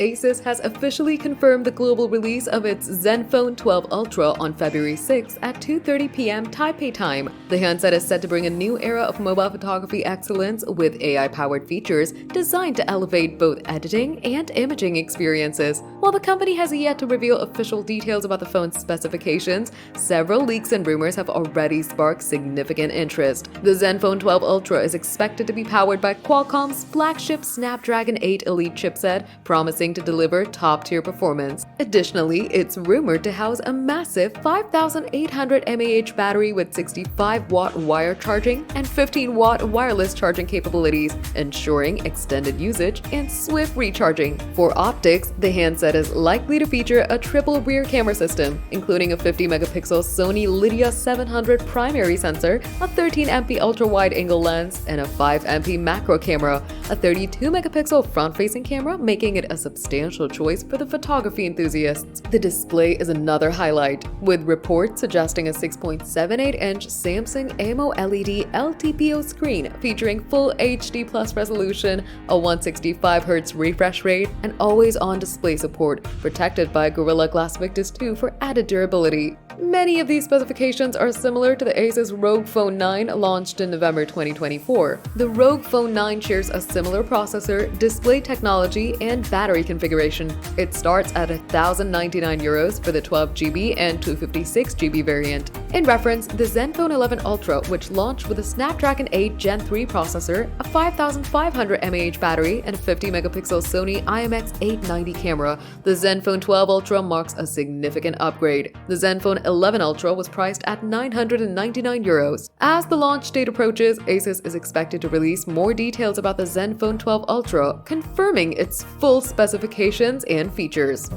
Asus has officially confirmed the global release of its Zenfone 12 Ultra on February 6 at 2:30 p.m. Taipei time. The handset is set to bring a new era of mobile photography excellence with AI-powered features designed to elevate both editing and imaging experiences. While the company has yet to reveal official details about the phone's specifications, several leaks and rumors have already sparked significant interest. The Zenfone 12 Ultra is expected to be powered by Qualcomm's flagship Snapdragon 8 Elite chipset, promising to deliver top-tier performance. Additionally, it's rumored to house a massive 5,800 mAh battery with 65-watt wire charging and 15-watt wireless charging capabilities, ensuring extended usage and swift recharging. For optics, the handset is likely to feature a triple rear camera system, including a 50-megapixel Sony Lydia 700 primary sensor, a 13MP ultra-wide-angle lens, and a 5MP macro camera, a 32-megapixel front-facing camera, making it a substantial choice for the photography enthusiasts. The display is another highlight, with reports suggesting a 6.78-inch Samsung AMOLED LTPO screen featuring full HD plus resolution, a 165Hz refresh rate, and always-on display support, protected by Gorilla Glass Victus 2 for added durability. Many of these specifications are similar to the Asus ROG Phone 9 launched in November 2024. The ROG Phone 9 shares a similar processor, display technology, and battery configuration. It starts at €1,099 for the 12GB and 256GB variant. In reference, the Zenfone 11 Ultra, which launched with a Snapdragon 8 Gen 3 processor, a 5,500 mAh battery, and a 50-megapixel Sony IMX890 camera, the Zenfone 12 Ultra marks a significant upgrade. The Zenfone 11 Ultra was priced at €999. As the launch date approaches, Asus is expected to release more details about the Zenfone 12 Ultra, confirming its full specifications and features.